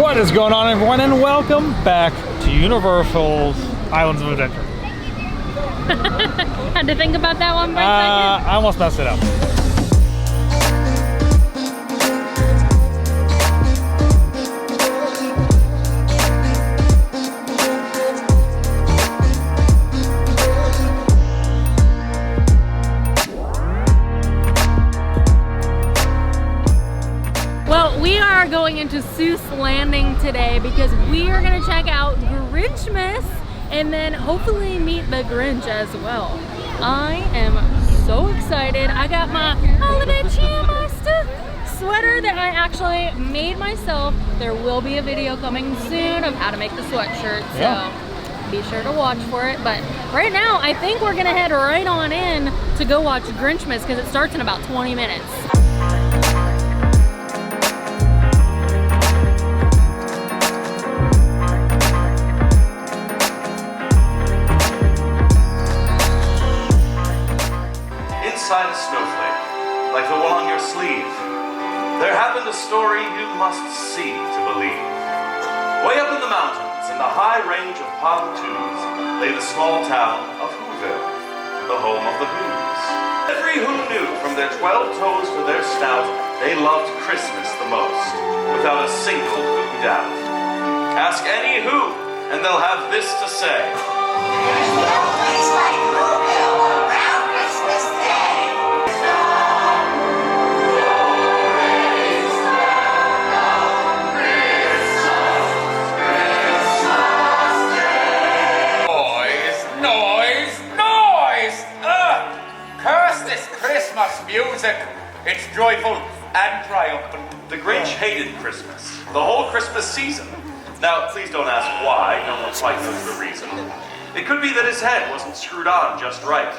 What is going on, everyone, and welcome back to Universal's Islands of Adventure. Had to think about that one for a second. I almost messed it up. Well, we are going into Seuss Landing today because we are going to check out Grinchmas and then hopefully meet the Grinch as well. I am so excited. I got my holiday cheermaster sweater that I actually made myself. There will be a video coming soon of how to make the sweatshirt, so be sure to watch for it. But right now, I think we're gonna head right on in to go watch Grinchmas because it starts in about 20 minutes. Inside a snowflake, like the one on your sleeve, there happened a story you must see to believe. Way up in the mountains, in the high range of Pontoons, lay the small town of Whoville, the home of the Whos. Every Who knew, from their 12 toes to their snout, they loved Christmas the most, without a single Who doubt. Ask any Who, and they'll have this to say. There's no place like Whoville around Christmas Day. Music. It's joyful and triumphant. The Grinch hated Christmas, the whole Christmas season. Now, please don't ask why, no one quite knows the reason. It could be that his head wasn't screwed on just right.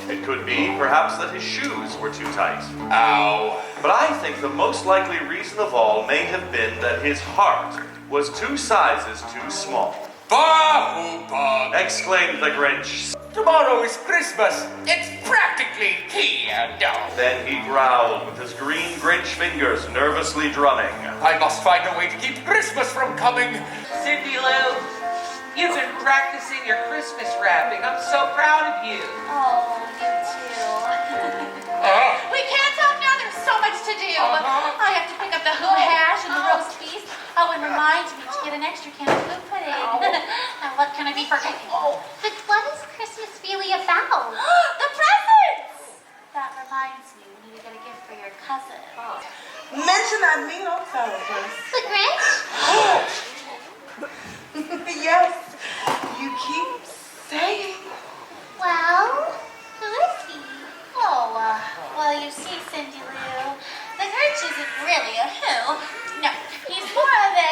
It could be, perhaps, that his shoes were too tight. Ow. But I think the most likely reason of all may have been that his heart was 2 sizes too small. Bah-hoo-bah! Exclaimed the Grinch. Tomorrow is Christmas. It's practically here now. Then he growled with his green Grinch fingers nervously drumming. I must find a way to keep Christmas from coming. Cindy Lou, you've been practicing your Christmas wrapping. I'm so proud of you. Oh, you too. Uh-huh. We can't talk now. There's so much to do. I have to pick up the Who hash and the roast beef. Oh, and remind me to get an extra can of Who pudding. Now, what can I be forgetting? But what is Christmas really about? The presents! That reminds me, we need to get a gift for your cousin. Mention that mean old fellow first. The Grinch? Yes, you keep saying. Well, who is he? Oh, well, you see, Cindy Lou, the Grinch isn't really a Who. No, he's more of A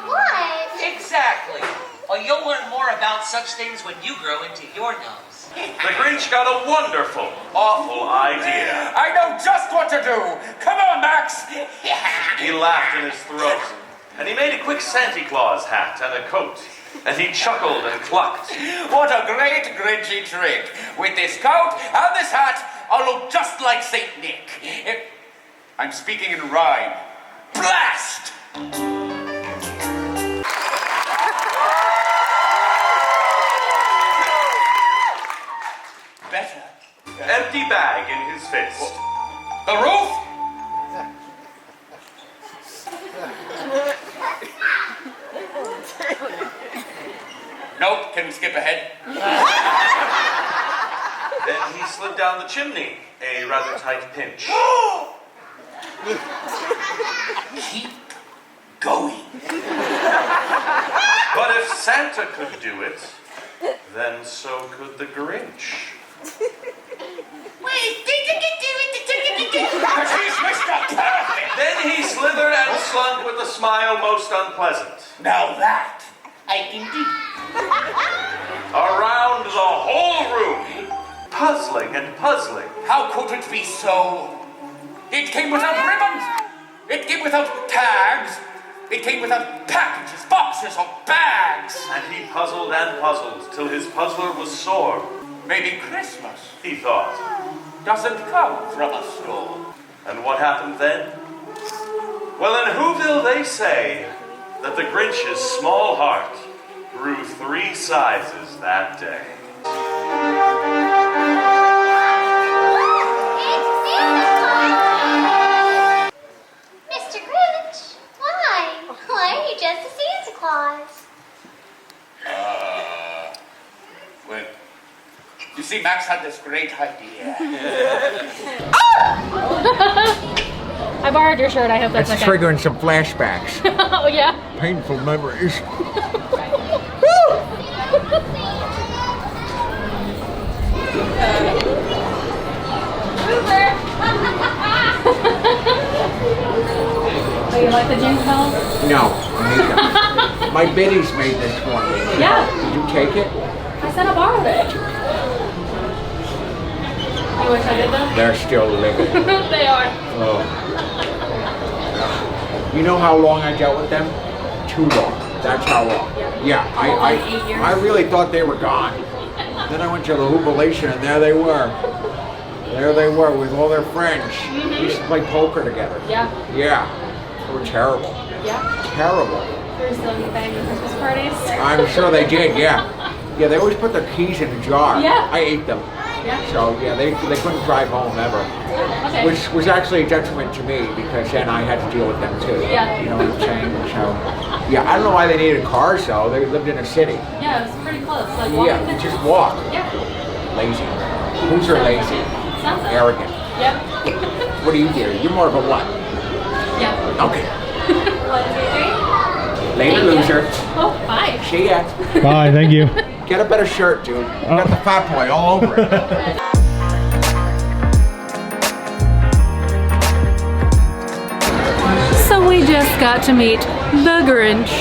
what? Exactly. Well, you'll learn more about such things when you grow into your nose. The Grinch got a wonderful, awful idea. I know just what to do. Come on, Max. He laughed in his throat, and he made a quick Santa Claus hat and a coat, and he chuckled and clucked. What a great Grinchy trick. With this coat and this hat, I'll look just like Saint Nick. I'm speaking in rhyme. Blast! Better. Empty bag in his fist. The roof? Nope, can skip ahead. Then he slid down the chimney, a rather tight pinch. Keep going. But if Santa could do it, then so could the Grinch. Wait, Because he's Mr. Perfect. Then he slithered and slunk with a smile most unpleasant. Now that I can do. Around the whole room, puzzling and puzzling. How could it be so? It came without ribbons. It came without tags. It came without packages, boxes, or bags. And he puzzled and puzzled till his puzzler was sore. Maybe Christmas, He thought. doesn't come from a store. And what happened then? Well, in Whoville they They say that the Grinch's small heart grew 3 sizes that day. Mr. Grinch, why? Why are you just a Santa Claus? Well, you see, Max had this great idea. I borrowed your shirt. I hope that's It's okay. triggering some flashbacks. Oh yeah. Painful memories. Oh, you like the jingle bells? No, I hate them. My biddies made this one. Yeah. Did you take it? I said I borrowed it. You wish I did them? They're still living. They are. Oh. You know how long I dealt with them? Too long. That's how long. Yeah, Like 8 years? I really thought they were gone. Then I went to the jubilation and there they were. There they were with all their friends. We used to play poker together. Yeah. Yeah. They were terrible. Yeah. Terrible. There's some banging Christmas parties. I'm sure they did, yeah. Yeah, they always put their keys in a jar. Yeah. I ate them. Yeah. So, yeah, they couldn't drive home ever. Okay. Which was actually a detriment to me because then I had to deal with them too. Yeah. You know what I'm saying? So, yeah, I don't know why they needed cars though. They lived in a city. Yeah, it was pretty close. Like walking Yeah, distance. just walk. Yeah. Lazy. Who's are lazy? Sounds like. Arrogant. Yep. What do you do? You're more of a what? Yeah. Okay. 1, 2, 3. Later, Thank you. loser. Oh, bye. See ya. Bye, thank you. Get a better shirt, dude. You got the fat boy all over it. So we just got to meet the Grinch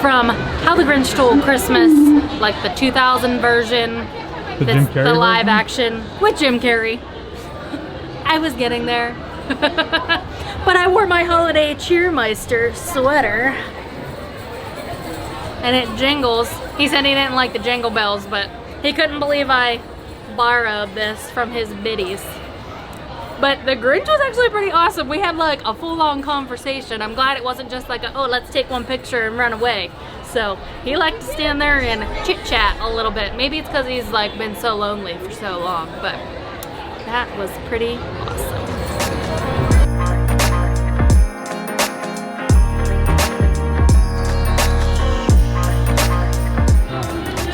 from How the Grinch Stole Christmas, like the 2000 version. The Jim That's Carrey the live version? action with Jim Carrey. I was getting there. But I wore my holiday cheermeister sweater. And it jingles. He said he didn't like the jingle bells, but he couldn't believe I borrowed this from his biddies. But the Grinch was actually pretty awesome. We had like a full-on conversation. I'm glad it wasn't just like, oh, let's take one picture and run away. So he liked to stand there and chit-chat a little bit. Maybe it's because he's like been so lonely for so long, but that was pretty awesome.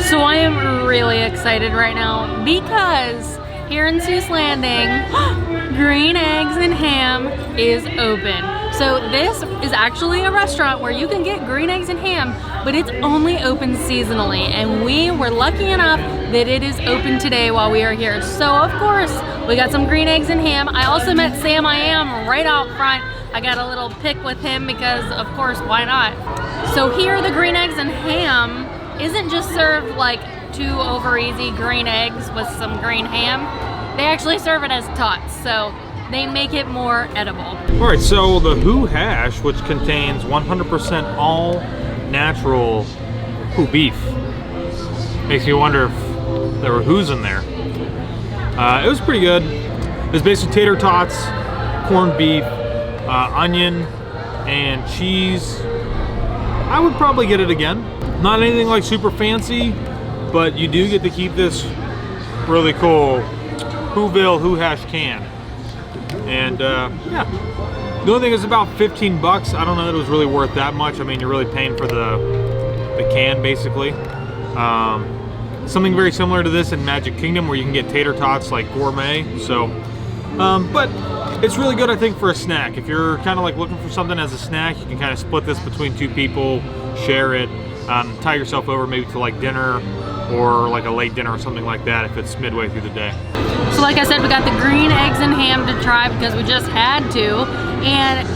So I am really excited right now because here in Seuss Landing, Green Eggs and Ham is open. So this is actually a restaurant where you can get green eggs and ham, but it's only open seasonally. And we were lucky enough that it is open today while we are here. So of course, we got some green eggs and ham. I also met Sam I Am right out front. I got a little pic with him because of course, why not? So here the green eggs and ham isn't just served like 2 over easy green eggs with some green ham. They actually serve it as tots, so they make it more edible. All right, so the Who hash, which contains 100% all natural Who beef. Makes me wonder if there were Who's in there. It was pretty good. It was basically tater tots, corned beef, onion, and cheese. I would probably get it again. Not anything like super fancy, but you do get to keep this really cool Whoville Who hash can. And yeah, the only thing is about 15 bucks. I don't know that it was really worth that much. I mean, you're really paying for the can basically. Something very similar to this in Magic Kingdom where you can get tater tots like gourmet. So, but it's really good I think for a snack. If you're kind of like looking for something as a snack, you can kind of split this between 2 people, share it, tie yourself over maybe to like dinner or like a late dinner or something like that if it's midway through the day. So like I said, we got the green eggs and ham to try because we just had to. And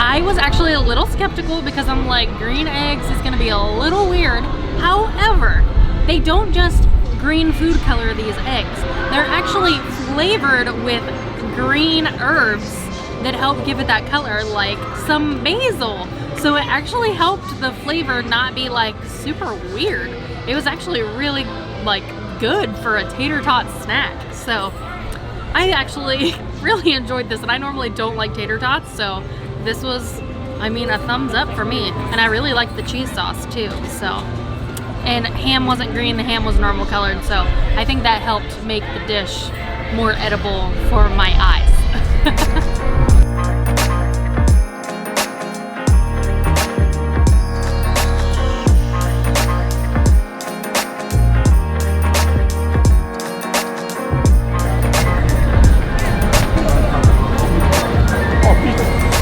I was actually a little skeptical because I'm like, green eggs is gonna be a little weird. However, they don't just green food color these eggs. They're actually flavored with green herbs that help give it that color, like some basil. So it actually helped the flavor not be like super weird. It was actually really like good for a tater tot snack. So I actually really enjoyed this, and I normally don't like tater tots, so this was I mean, a thumbs up for me. And I really like the cheese sauce too, so. And ham wasn't green, the ham was normal colored, so I think that helped make the dish more edible for my eyes.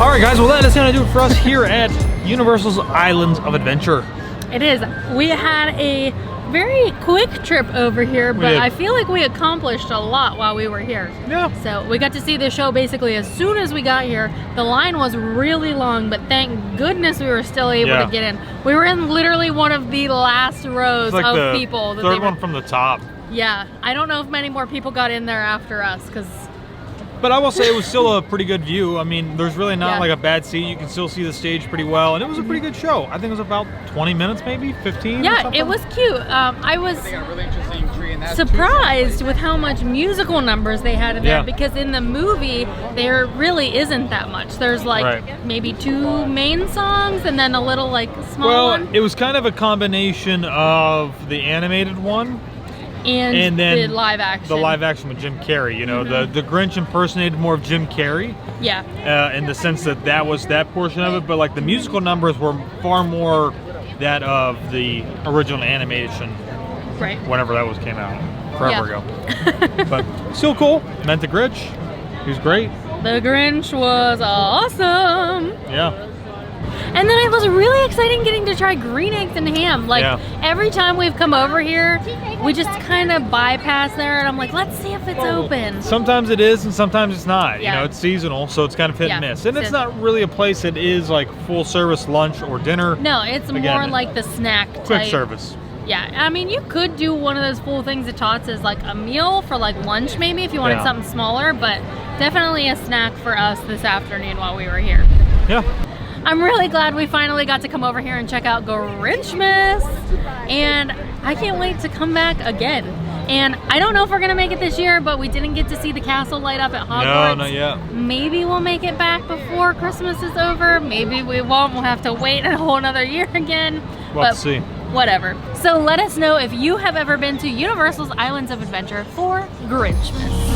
All right, guys. Well, that is going to do it for us here at Universal's Islands of Adventure. It is. We had a very quick trip over here, but I feel like we accomplished a lot while we were here. Yeah. So we got to see the show basically as soon as we got here. The line was really long, but thank goodness we were still able to get in. We were in literally one of the last rows like of the people. Third one from the top. Yeah. I don't know if many more people got in there after us, because... But I will say it was still a pretty good view. I mean, there's really not like a bad seat. You can still see the stage pretty well, and it was a pretty good show. I think it was about 20 minutes, maybe 15. Yeah, it was cute. I was surprised with how much musical numbers they had in there, because in the movie there really isn't that much. There's like maybe 2 main songs and then a little like small one. It was kind of a combination of the animated one. And then the live action. The live action with Jim Carrey. You know, the Grinch impersonated more of Jim Carrey. Yeah. In the sense that was that portion of it, but like the musical numbers were far more that of the original animation. Right. Whenever that came out. Forever ago. But still cool. Met the Grinch. He was great. The Grinch was awesome. Yeah. And then it was really exciting getting to try green eggs and ham. Like every time we've come over here, we just kind of bypass there, and I'm like, let's see if it's open. Sometimes it is, and sometimes it's not. You know, it's seasonal, so it's kind of hit and miss. And it's not really a place that is like full service lunch or dinner. No, it's more like the snack quick type. Service. Yeah, I mean, you could do one of those full things at Tots as like a meal for like lunch maybe if you wanted something smaller, but definitely a snack for us this afternoon while we were here. Yeah. I'm really glad we finally got to come over here and check out Grinchmas, and I can't wait to come back again. And I don't know if we're gonna make it this year, but we didn't get to see the castle light up at Hogwarts. No, not yet. Maybe we'll make it back before Christmas is over. Maybe we won't. We'll have to wait a whole another year again. We'll have to see. Whatever. So let us know if you have ever been to Universal's Islands of Adventure for Grinchmas.